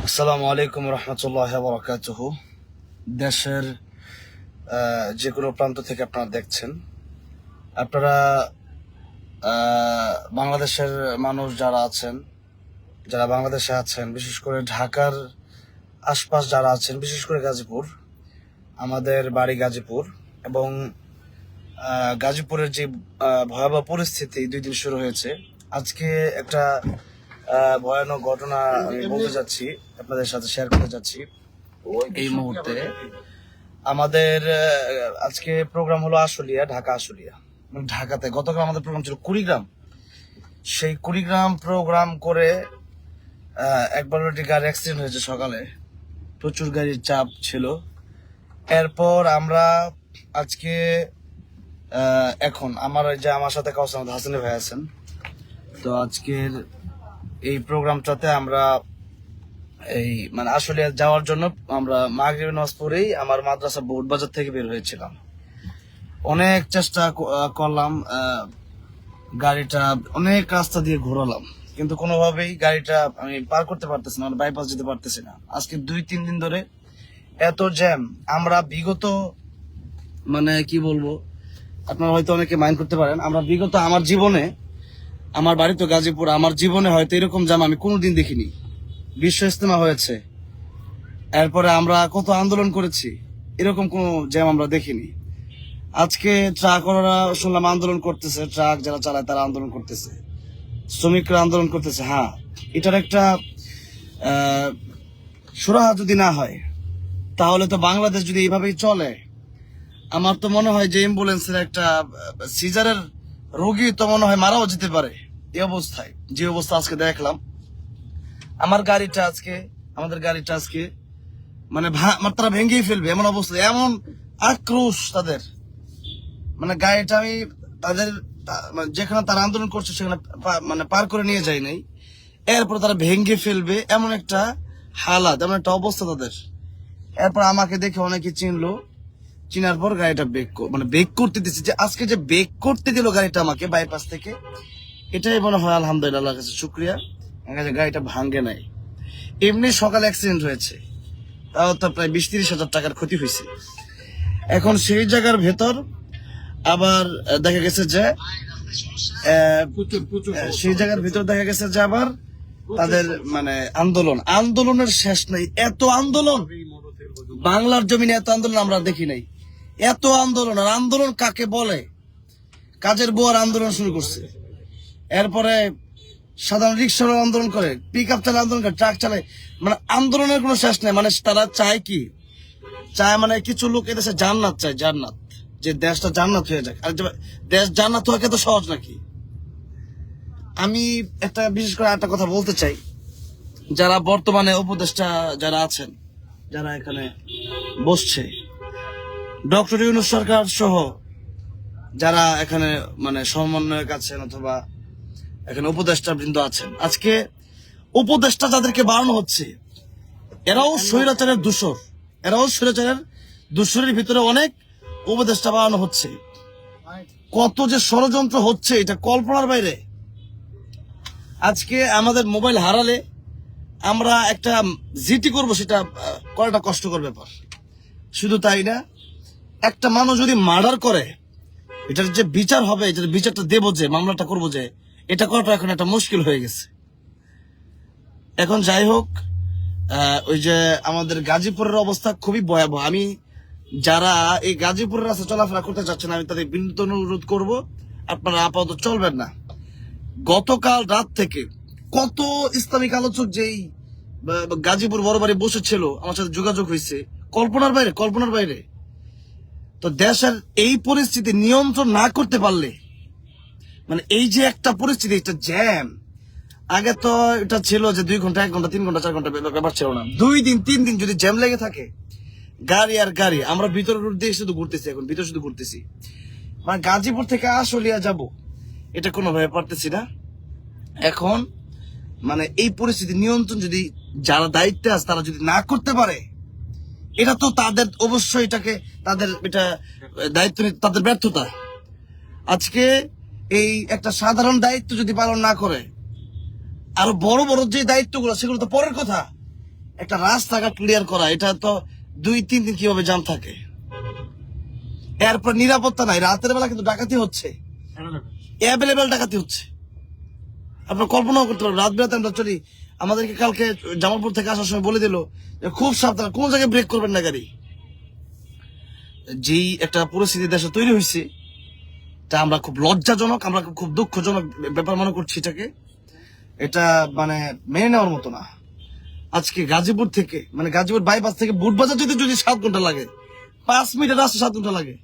আসসালামু আলাইকুম রহমতুল্লাহ বরকাতুহ। দেশের যে কোনো প্রান্ত থেকে আপনারা দেখছেন, আপনারা বাংলাদেশের মানুষ যারা আছেন, যারা বাংলাদেশে আছেন, বিশেষ করে ঢাকার আশপাশ যারা আছেন, বিশেষ করে গাজীপুর, আমাদের বাড়ি গাজীপুর, এবং গাজীপুরের যে ভয়াবহ পরিস্থিতি 2 দিন শুরু হয়েছে। আজকে একটা ভয়ানক ঘটনা আমি বলতে যাচ্ছি, আপনাদের সাথে শেয়ার করতে যাচ্ছি। এই মুহূর্তে আমাদের আজকে প্রোগ্রাম হলো আশুলিয়া, ঢাকা আশুলিয়া, মানে ঢাকাতে। গতকাল আমাদের প্রোগ্রাম ছিল কুড়িগ্রাম। সেই কুড়িগ্রাম প্রোগ্রাম করে একবার গাড়ি অ্যাক্সিডেন্ট হয়েছে সকালে, প্রচুর গাড়ির চাপ ছিল। এরপর আমরা আজকে এখন আমার সাথে কাউসার হাসানি ভাই আছেন, তো আজকের এই প্রোগ্রামটাতে আমরা এই মানে আসলে যাওয়ার জন্য আমরা মাগরিব নামাজ পড়েই আমার মাদ্রাসা বোর্ড বাজার থেকে বের হয়েছিলাম। অনেক চেষ্টা করলাম, গাড়িটা অনেক রাস্তা দিয়ে ঘোরালাম, কিন্তু কোনোভাবেই গাড়িটা আমি পার করতে পারতেছি না, বাইপাস যেতে পারতেছি না। আজকে 2-3 দিন ধরে এত জ্যাম। আমরা বিগত মানে কি বলবো, আপনারা হয়তো অনেকে মাইন্ড করতে পারেন, আমরা বিগত আমার জীবনে, আমার বাড়ি তো গাজীপুর, আমার জীবনে হয়তো এরকম জ্যাম আমি কোনোদিন দেখিনি। বিশ্ব ইজতেমা হয়েছে, এরপরে আমরা কত আন্দোলন করেছি, এরকম কোনো জ্যাম আমরা দেখিনি। আজকে ট্রাকওয়ালারা শুনলাম আন্দোলন করতেছে, ট্রাক যারা চালায় তারা আন্দোলন করতেছে, শ্রমিকরা আন্দোলন করতেছে। হ্যাঁ, এটার একটা সুরাহা যদি না হয়, তাহলে তো বাংলাদেশ যদি এইভাবেই চলে, আমার তো মনে হয় যে অ্যাম্বুলেন্সের একটা সিজারের রোগী তো মনে হয় মারাও যেতে পারে এই অবস্থায়। যে অবস্থা আজকে দেখলাম, আমাদের গাড়িটা আজকে মানে তারা ভেঙেই ফেলবে এমন অবস্থা, এমন আক্রোশ তাদের। মানে গাড়িটা আমি তাদের যেখানে তারা আন্দোলন করছে সেখানে মানে পার করে নিয়ে যাই নাই, এরপর তারা ভেঙে ফেলবে এমন একটা হালাত, এমন একটা অবস্থা তাদের। এরপর আমাকে দেখে অনেকে চিনলো, চিনার পর গাড়িটা বেক করতে দিচ্ছে। যে আজকে যে বেক করতে দিল গাড়িটা আমাকে বাইপাস থেকে, এটাই মনে হয় আলহামদুলিল্লাহ, আল্লাহর কাছে শুক্রিয়া, গাড়িটা ভাঙ্গে নাই। এমনি সকাল অ্যাক্সিডেন্ট হয়েছে, তাও তো প্রায় 20-30 হাজার টাকার ক্ষতি হয়েছে। এখন সেই জায়গার ভেতর আবার দেখা গেছে যে আবার তাদের মানে আন্দোলনের শেষ নেই। এত আন্দোলন বাংলার জমিনে, এত আন্দোলন আমরা দেখি নাই। এত আন্দোলন, আর আন্দোলন কাকে বলে? কাজের বুয়ার আন্দোলন শুরু করছে, এরপরে সাধারণ রিক্সাওয়ালা আন্দোলন করে, পিক আপ চালায় আন্দোলন করে, ট্রাক চালায়। মানে আন্দোলনের কোনো শেষ নেই। মানে তারা চায় কি, চায় মানে কিছু লোক এদেশে জান্নাত চায়, জান্নাত, যে দেশটা জান্নাত হয়ে যায়। আর দেশ জান্নাত হওয়া তো সহজ নাকি? আমি একটা বিশেষ করে একটা কথা বলতে চাই, যারা বর্তমানে উপদেষ্টা যারা আছেন, যারা এখানে বসছে, ডক্টর ইউনূস সরকার সহ যারা এখানে মানে সমন্বয়ক আছেন অথবা এখানে উপদেষ্টা বৃন্দ আছেন, আজকে উপদেষ্টা যাদেরকে বাড়ানো হচ্ছে, এরাও স্বৈরাচারের দূষর, দূষরের ভিতরে অনেক উপদেষ্টা বাড়ানো হচ্ছে। কত যে ষড়যন্ত্র হচ্ছে, এটা কল্পনার বাইরে। আজকে আমাদের মোবাইল হারালে আমরা একটা জিটি করবো, সেটা করাটা কষ্টকর ব্যাপার। শুধু তাই না, একটা মানুষ যদি মার্ডার করে, এটার যে বিচার হবে, এটার বিচারটা দেবো, যে মামলাটা করবো, যে এটা করাটা এখন একটা মুশকিল হয়ে গেছে। এখন যাই হোক, ওই যে আমাদের গাজীপুরের অবস্থা খুবই ভয়াবহ। আমি যারা এই গাজীপুরের রাস্তা চলাফেরা করতে চাচ্ছেন, আমি তাদের বিনীত অনুরোধ করবো, আপনারা আপাতত চলবেন না। গতকাল রাত থেকে কত ইসলামিক আলোচক যেই গাজীপুর বড় বাড়ি বসেছিল, আমার সাথে যোগাযোগ হয়েছে, কল্পনার বাইরে। তো দেশের এই পরিস্থিতি নিয়ন্ত্রণ না করতে পারলে, মানে এই যে একটা পরিস্থিতি, একটা জ্যাম, আগে তো এটা ছিল যে 2 ঘন্টা, 1 ঘন্টা, 3 ঘন্টা, 4 ঘন্টা ব্যাপার ছিল না। 2 দিন 3 দিন যদি জ্যাম লেগে থাকে, গাড়ি আর গাড়ি। আমরা ভিতর রোড দিয়ে শুধু ঘুরতেছি, মানে গাজীপুর থেকে আশুলিয়া যাব, এটা কোনোভাবে পারতেছি না। এখন মানে এই পরিস্থিতি নিয়ন্ত্রণ যদি যারা দায়িত্বে আছে তারা যদি না করতে পারে, এটা তো তাদের অবশ্যই এটা দায়িত্ব নিতে তাদের ব্যর্থতা। আজকে এই একটা সাধারণ দায়িত্ব যদি পালন না করে, আরো বড় বড় যে দায়িত্বগুলো, সেগুলো তো পরের কথা। একটা রাস্তাঘাট ক্লিয়ার করা, এটা তো 2-3 দিন কিভাবে জাম থাকে। এরপর নিরাপত্তা নাই, রাতের বেলা কিন্তু ডাকাতি হচ্ছে, অ্যাভেলেবেল ডাকাতি হচ্ছে। আপনার কল্পনাও করতে পারবেন, রাত বেলাতে আমরা চলি। আমাদেরকে কালকে জামালপুর থেকে আসার সময় বলে দিল যে খুব সাবধান, কোন জায়গায় ব্রেক করবেন না গাড়ি। যেই একটা পরিস্থিতি দেশে তৈরি হয়েছে, তা আমরা খুব লজ্জাজনক, আমরা খুব দুঃখজনক ব্যাপার মনে করছি এটাকে। এটা মানে মেনে নেওয়ার মতো না। আজকে গাজীপুর থেকে, মানে গাজীপুর বাইপাস থেকে বুটবাজার যদি 7 ঘন্টা লাগে, 5 মিনিটের রাস্তা 7 ঘন্টা লাগে।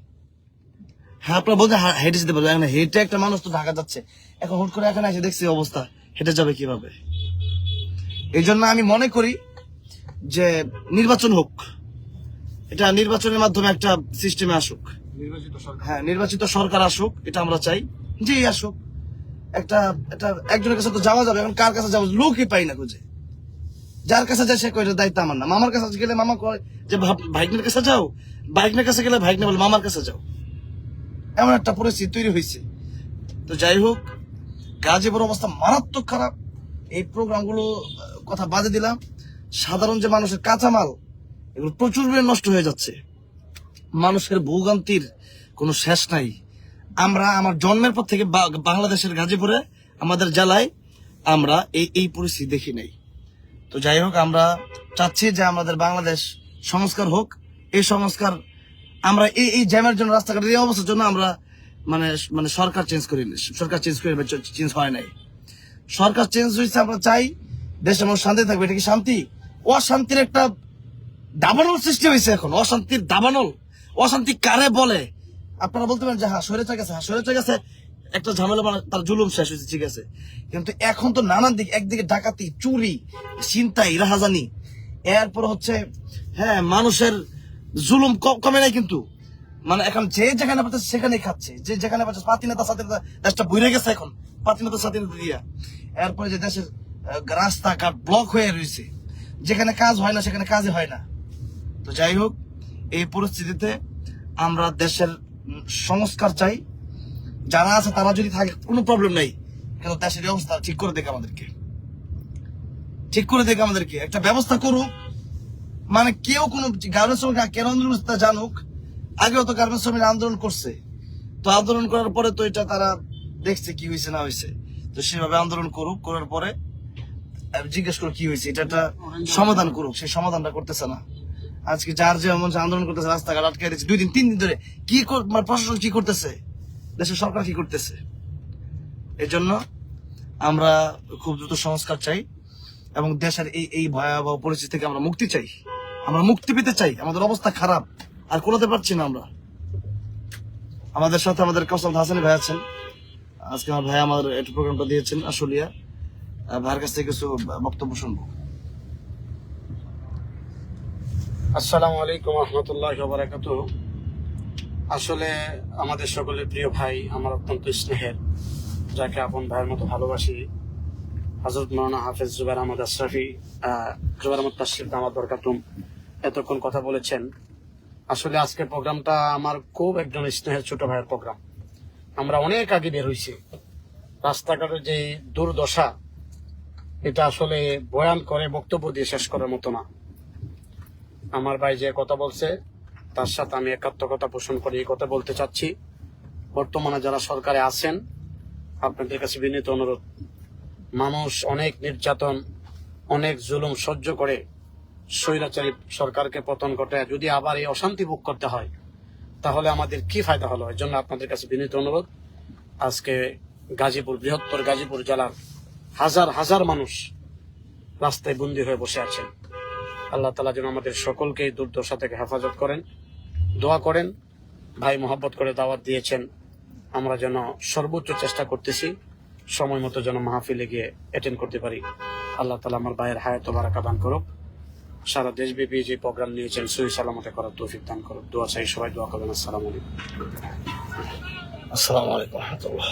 হ্যাঁ, আপনারা বলতে হেঁটে যেতে পারবে, এখন হেঁটে একটা মানুষ তো ঢাকা যাচ্ছে, এখন হুট করে এখানে এসে দেখছি অবস্থা, হেঁটে যাবে কিভাবে? এই জন্য আমি মনে করি যে নির্বাচন হোক, এটা নির্বাচনের মাধ্যমে একটা সিস্টেমে আসুক, হ্যাঁ নির্বাচিত সরকার আসুক, এটা আমরা চাই। যে আসুক, একটা একজনের কাছে তো যাওয়া যাবে, এখন কার কাছে যাবো? লোকই পাই না খুঁজে। যার কাছে যায় সে কয় এটা দায়িত্ব আমার না। মামার কাছে গেলে মামা কয় যে ভাইগনের কাছে যাও, ভাইগনের কাছে গেলে ভাইগনে বলে মামার কাছে যাও। এমন একটা পরিস্থিতি তৈরি হয়েছে। তো যাই হোক, গাজীপুর অবস্থা মারাত্মক খারাপ। এই প্রোগ্রামগুলো কথা বাদে দিলাম, সাধারণ যে মানুষের কাঁচামাল, এগুলো প্রচুর পরিমাণে নষ্ট হয়ে যাচ্ছে। মানুষের ভোগান্তির কোনো শেষ নাই। আমার জন্মের পর থেকে বাংলাদেশের গাজীপুরে, আমাদের জেলায় আমরা এই পরিস্থিতি দেখি নাই। তো যাই হোক, আমরা চাচ্ছি যে আমাদের বাংলাদেশ সংস্কার হোক। এই সংস্কার আমরা এই জ্যামের জন্য, রাস্তাঘাটের এই অবস্থার জন্য আমরা মানে সরকার চেঞ্জ করিনি, চেঞ্জ হয় নাই। সরকার চেঞ্জ হয়েছে, আমরা চাই দেশের মানুষ শান্তি থাকবে। এটা কি শান্তি? অশান্তির একটা দাবানল সৃষ্টি হয়েছে এখন, অশান্তির দাবানল। অশান্তি কারে বলে? আপনারা বলতে পারেন যে হ্যাঁ সরেছে গেছে, হ্যাঁ সরেছে গেছে, একটা ঝামেলা, তার জুলুম শেষ হয়েছে, ঠিক আছে। কিন্তু এখন তো নানান দিক, একদিকে ডাকাতি, চুরি, ছিনতাই, রাহাজানি, এরপর হচ্ছে হ্যাঁ মানুষের জুলুম কমে নাই কিন্তু। মানে এখন যে যেখানে পাচ্ছে সেখানেই খাচ্ছে, যে যেখানে পাচ্ছে স্বাধীনতা দেশটা বইরে গেছে এখন, স্বাধীনতা দিয়া। এরপরে যে দেশের রাস্তাঘাট ব্লক হয়ে রয়েছে, যেখানে কাজ হয় না সেখানে কাজই হয় না। তো যাই হোক, এই পরিস্থিতিতে আমরা দেশের সংস্কার চাই। যারা আছে তারা যদি থাকে কোনো প্রবলেম নেই, কিন্তু দেশের অবস্থা ঠিক করে দেখে আমাদেরকে একটা ব্যবস্থা করুক। মানে কেউ কোনো গার্মেন্টস শ্রমিক কেন আন্দোলন জানুক, আগেও তো গার্মেন্টস শ্রমিক আন্দোলন করছে, তো আন্দোলন করার পরে তো এটা তারা দেখছে কি হয়েছে না হয়েছে, তো সেভাবে আন্দোলন করুক, করার পরে জিজ্ঞেস করুক কি হয়েছে, এটা একটা সমাধান করুক। সেই সমাধানটা করতেছে না। আজকে যার যে আন্দোলন করতেছে, রাস্তাঘাট আটকে দিচ্ছে 2 দিন 3 দিন ধরে। কি মানে প্রশাসন কি করতেছে, দেশের সরকার কি করতেছে? এই জন্য আমরা খুব দ্রুত সংস্কার চাই এবং দেশের এই ভয়াবহ পরিস্থিতি থেকে আমরা মুক্তি চাই, আমরা মুক্তি পেতে চাই। আমাদের অবস্থা খারাপ, আর কোলাতে পারছি না আমরা। আমাদের সাথে আমাদের কৌশল হাসানি ভাই আছেন, আজকে আমার ভাই আমার একটু প্রোগ্রামটা দিয়েছেন আশুলিয়া। ভাইয়ের কাছ থেকে কিছু বক্তব্য শুনবো। আসসালামু আলাইকুম রহমতুল্লাহ বারাকাতুহ। আসলে আমাদের সকলের প্রিয় ভাই, আমার অত্যন্ত স্নেহের, যাকে আপন ভাইয়ের মতো ভালোবাসি, হযরত মাওলানা হাফেজ জুবায়ের আহমদ আশরাফি, জুবায়ের আহমদ তাশরিফ দামাত বরকাতুম এতক্ষণ কথা বলেছেন। আসলে আজকের প্রোগ্রামটা আমার খুব একজন স্নেহের ছোট ভাইয়ের প্রোগ্রাম। আমরা অনেক আগে বের হয়েছি। রাস্তাঘাটের যে দুর্দশা, এটা আসলে বয়ান করে বক্তব্য দিয়ে শেষ করার মতো না। আমার ভাই যে কথা বলছে তার সাথে আমি একাত্মকতা পোষণ করে এই কথা বলতে চাচ্ছি। বর্তমানে যারা সরকারে আছেন, আপনাদের কাছে বিনীত অনুরোধ, মানুষ অনেক নির্যাতন, অনেক জুলুম সহ্য করে স্বৈরাচারী সরকারকে পতন ঘটায় যদি আবার এই অশান্তি ভোগ করতে হয়, তাহলে আমাদের কি ফায়দা হলো? এর জন্য আপনাদের কাছে বিনীত অনুরোধ, আজকে গাজীপুর, বৃহত্তর গাজীপুর জেলার হাজার হাজার মানুষ রাস্তায় বন্দী হয়ে বসে আছেন। আল্লাহ তাআলা যেন আমাদের সকলকে এই দুর্দশা থেকে হেফাজত করেন। দোয়া করেন। ভাই মহব্বত করে দাওয়াত দিয়েছেন, আমরা যেন সর্বোচ্চ চেষ্টা করতেছি সময় মতো যেন মাহফিলে গিয়ে অ্যাটেন্ড করতে পারি। আল্লাহ তাআলা আমার ভাইয়ের হায়াত ও বারাকা দান করুক। সারা দেশব্যাপী যে প্রোগ্রাম নিয়েছেন সহি সালামতে করার তৌফিক দান করুক। দোয়া চাই, সবাই দোয়া করবেন। আসসালামু আলাইকুম। আসসালামু আলাইকুম রহমতুল্লাহ।